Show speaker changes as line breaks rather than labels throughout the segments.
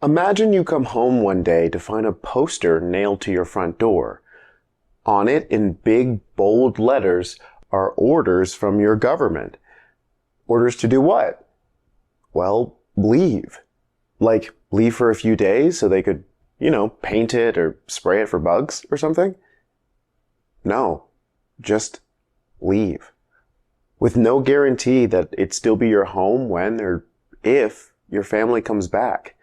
Imagine you come home one day to find a poster nailed to your front door. On it, in big, bold letters, are orders from your government. Orders to do what? Well, leave. Like, leave for a few days so they could, paint it or spray it for bugs or something? No, just leave. With no guarantee that it'd still be your home when or if your family comes back.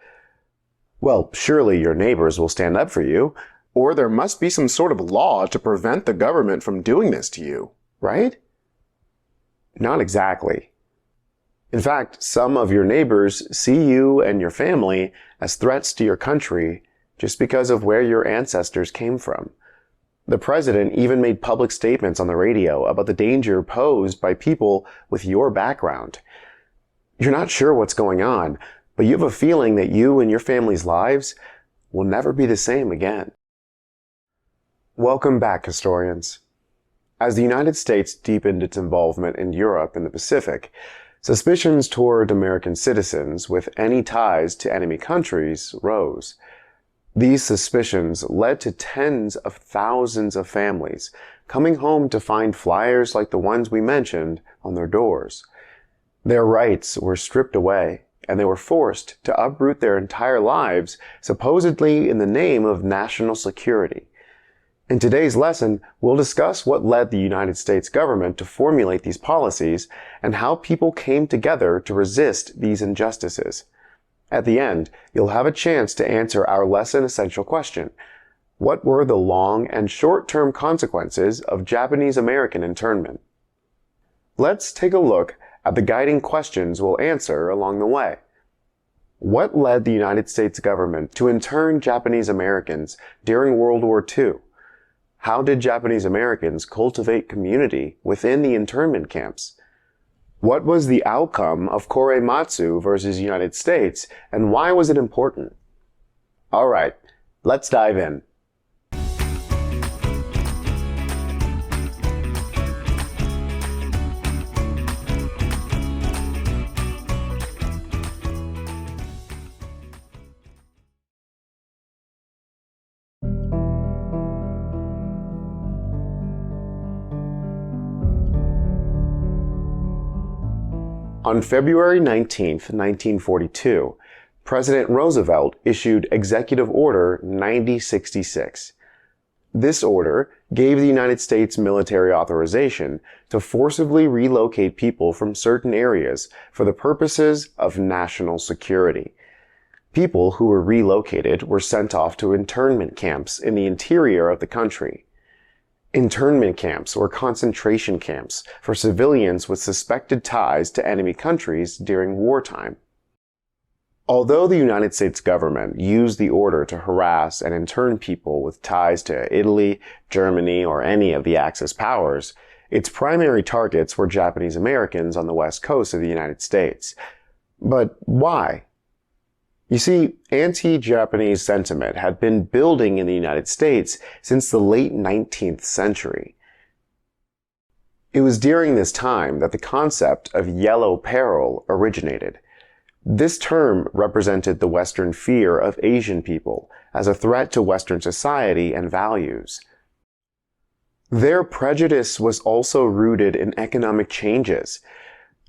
Well, surely your neighbors will stand up for you, or there must be some sort of law to prevent the government from doing this to you, right? Not exactly. In fact, some of your neighbors see you and your family as threats to your country just because of where your ancestors came from. The president even made public statements on the radio about the danger posed by people with your background. You're not sure what's going on, but you have a feeling that you and your family's lives will never be the same again. Welcome back, historians. As the United States deepened its involvement in Europe and the Pacific, suspicions toward American citizens with any ties to enemy countries rose. These suspicions led to tens of thousands of families coming home to find flyers like the ones we mentioned on their doors. Their rights were stripped away, and they were forced to uproot their entire lives, supposedly in the name of national security. In today's lesson, we'll discuss what led the United States government to formulate these policies and how people came together to resist these injustices. At the end, you'll have a chance to answer our lesson essential question. What were the long and short-term consequences of Japanese American internment? Let's take a look at the guiding questions we'll answer along the way. What led the United States government to intern Japanese Americans during World War II? How did Japanese Americans cultivate community within the internment camps? What was the outcome of Korematsu versus United States, and why was it important? Alright, let's dive in. On February 19, 1942, President Roosevelt issued Executive Order 9066. This order gave the United States military authorization to forcibly relocate people from certain areas for the purposes of national security. People who were relocated were sent off to internment camps in the interior of the country. Internment camps were concentration camps for civilians with suspected ties to enemy countries during wartime. Although the United States government used the order to harass and intern people with ties to Italy, Germany, or any of the Axis powers, its primary targets were Japanese Americans on the west coast of the United States. But why? You see, anti-Japanese sentiment had been building in the United States since the late 19th century. It was during this time that the concept of yellow peril originated. This term represented the Western fear of Asian people as a threat to Western society and values. Their prejudice was also rooted in economic changes.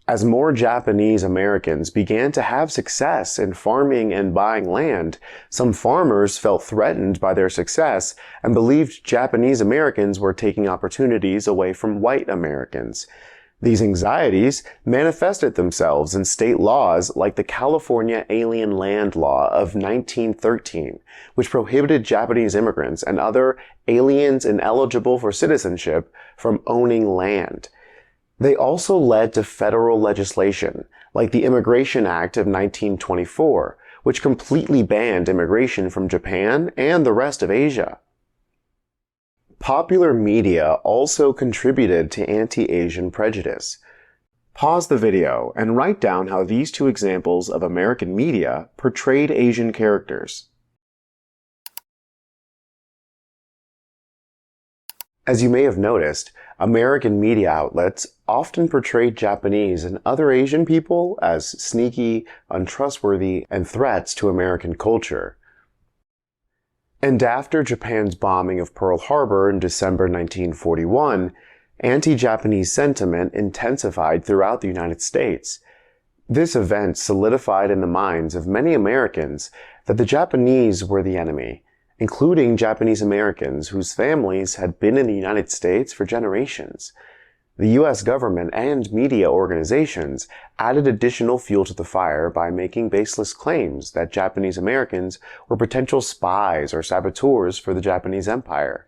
As more Japanese Americans began to have success in farming and buying land, some farmers felt threatened by their success and believed Japanese Americans were taking opportunities away from white Americans. These anxieties manifested themselves in state laws like the California Alien Land Law of 1913, which prohibited Japanese immigrants and other aliens ineligible for citizenship from owning land. They also led to federal legislation, like the Immigration Act of 1924, which completely banned immigration from Japan and the rest of Asia. Popular media also contributed to anti-Asian prejudice. Pause the video and write down how these two examples of American media portrayed Asian characters. As you may have noticed, American media outlets often portrayed Japanese and other Asian people as sneaky, untrustworthy, and threats to American culture. And after Japan's bombing of Pearl Harbor in December 1941, anti-Japanese sentiment intensified throughout the United States. This event solidified in the minds of many Americans that the Japanese were the enemy, including Japanese Americans whose families had been in the United States for generations. The U.S. government and media organizations added additional fuel to the fire by making baseless claims that Japanese Americans were potential spies or saboteurs for the Japanese Empire.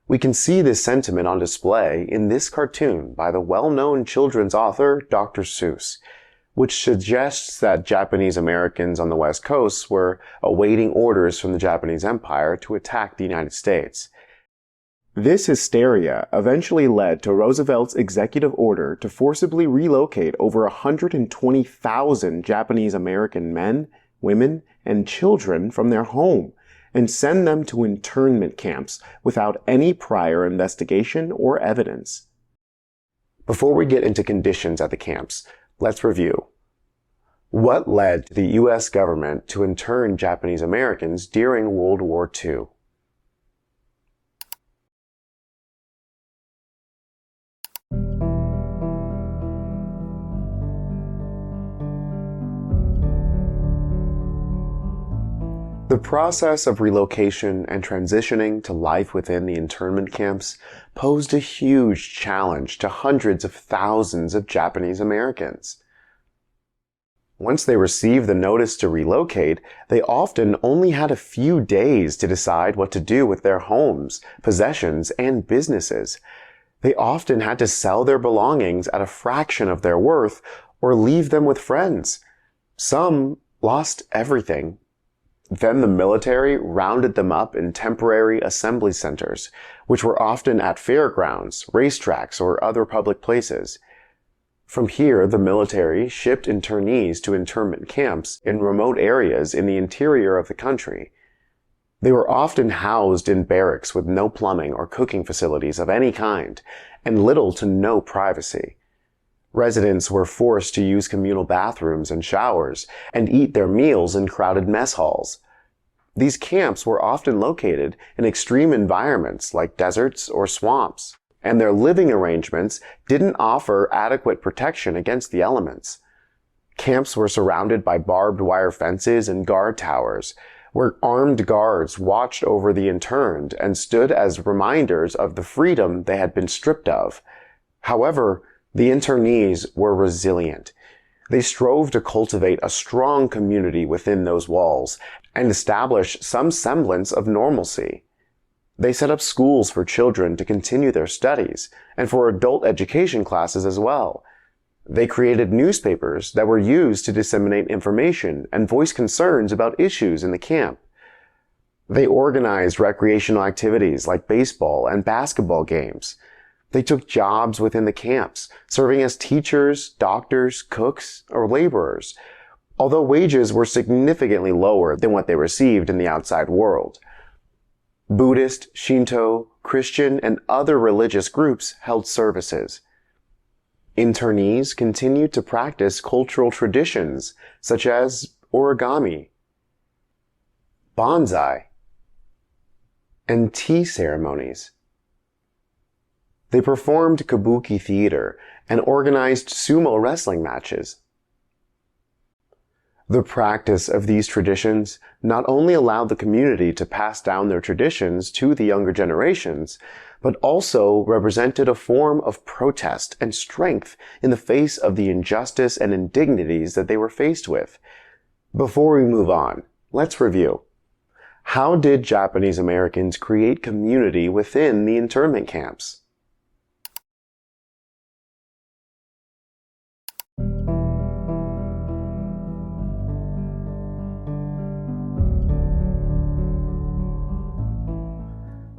We can see this sentiment on display in this cartoon by the well-known children's author Dr. Seuss, which suggests that Japanese Americans on the West Coast were awaiting orders from the Japanese Empire to attack the United States. This hysteria eventually led to Roosevelt's executive order to forcibly relocate over 120,000 Japanese American men, women, and children from their home and send them to internment camps without any prior investigation or evidence. Before we get into conditions at the camps, let's review. What led the U.S. government to intern Japanese Americans during World War II? The process of relocation and transitioning to life within the internment camps posed a huge challenge to hundreds of thousands of Japanese Americans. Once they received the notice to relocate, they often only had a few days to decide what to do with their homes, possessions, and businesses. They often had to sell their belongings at a fraction of their worth or leave them with friends. Some lost everything. Then the military rounded them up in temporary assembly centers, which were often at fairgrounds, racetracks, or other public places. From here, the military shipped internees to internment camps in remote areas in the interior of the country. They were often housed in barracks with no plumbing or cooking facilities of any kind, and little to no privacy. Residents were forced to use communal bathrooms and showers, and eat their meals in crowded mess halls. These camps were often located in extreme environments like deserts or swamps, and their living arrangements didn't offer adequate protection against the elements. Camps were surrounded by barbed wire fences and guard towers, where armed guards watched over the interned and stood as reminders of the freedom they had been stripped of. However, the internees were resilient. They strove to cultivate a strong community within those walls and establish some semblance of normalcy. They set up schools for children to continue their studies, and for adult education classes as well. They created newspapers that were used to disseminate information and voice concerns about issues in the camp. They organized recreational activities like baseball and basketball games. They took jobs within the camps, serving as teachers, doctors, cooks, or laborers, although wages were significantly lower than what they received in the outside world. Buddhist, Shinto, Christian, and other religious groups held services. Internees continued to practice cultural traditions such as origami, bonsai, and tea ceremonies. They performed kabuki theater and organized sumo wrestling matches. The practice of these traditions not only allowed the community to pass down their traditions to the younger generations, but also represented a form of protest and strength in the face of the injustice and indignities that they were faced with. Before we move on, let's review. How did Japanese Americans create community within the internment camps?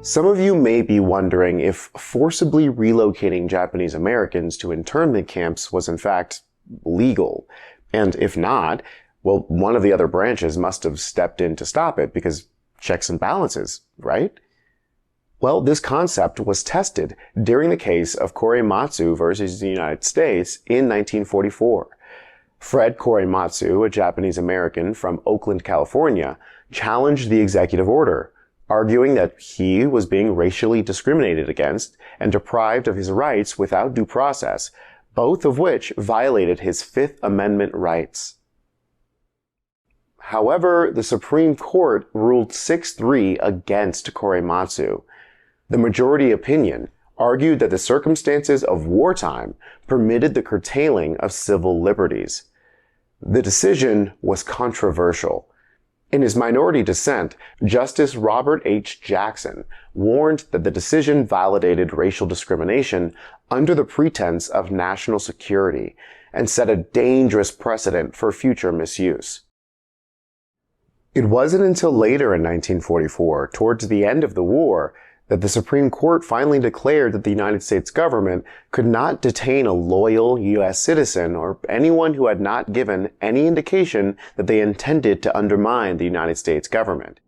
Some of you may be wondering if forcibly relocating Japanese Americans to internment camps was in fact legal. And if not, well, one of the other branches must have stepped in to stop it because checks and balances, right? Well, this concept was tested during the case of Korematsu versus the United States in 1944. Fred Korematsu, a Japanese American from Oakland, California, challenged the executive order, arguing that he was being racially discriminated against and deprived of his rights without due process, both of which violated his Fifth Amendment rights. However, the Supreme Court ruled 6-3 against Korematsu. The majority opinion argued that the circumstances of wartime permitted the curtailing of civil liberties. The decision was controversial. In his minority dissent, Justice Robert H. Jackson warned that the decision validated racial discrimination under the pretense of national security and set a dangerous precedent for future misuse. It wasn't until later in 1944, towards the end of the war, that the Supreme Court finally declared that the United States government could not detain a loyal U.S. citizen or anyone who had not given any indication that they intended to undermine the United States government.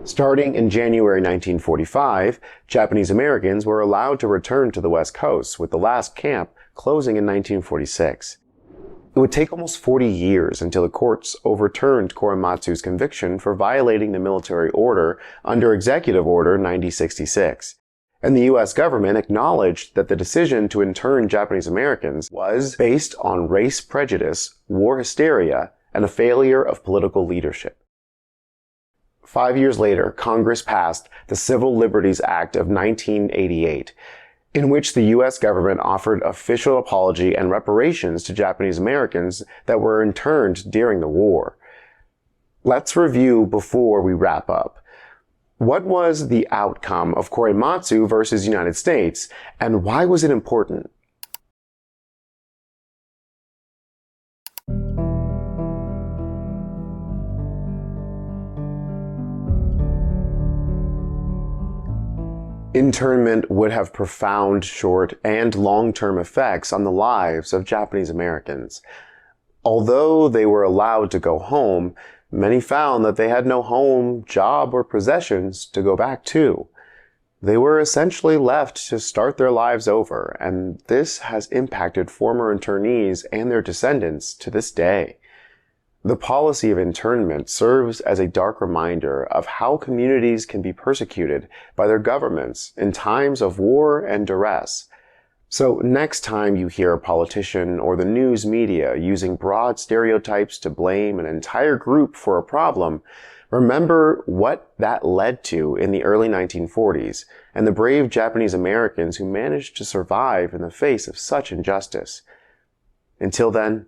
Starting in January 1945, Japanese Americans were allowed to return to the West Coast, with the last camp closing in 1946. It would take almost 40 years until the courts overturned Korematsu's conviction for violating the military order under Executive Order 9066. And the U.S. government acknowledged that the decision to intern Japanese Americans was based on race prejudice, war hysteria, and a failure of political leadership. 5 years later, Congress passed the Civil Liberties Act of 1988, in which the U.S. government offered official apology and reparations to Japanese Americans that were interned during the war. Let's review before we wrap up. What was the outcome of Korematsu versus United States, and why was it important? Internment would have profound short and long-term effects on the lives of Japanese Americans. Although they were allowed to go home, many found that they had no home, job, or possessions to go back to. They were essentially left to start their lives over, and this has impacted former internees and their descendants to this day. The policy of internment serves as a dark reminder of how communities can be persecuted by their governments in times of war and duress. So next time you hear a politician or the news media using broad stereotypes to blame an entire group for a problem, remember what that led to in the early 1940s and the brave Japanese Americans who managed to survive in the face of such injustice. Until then,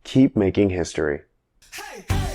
keep making history.
Hey, hey.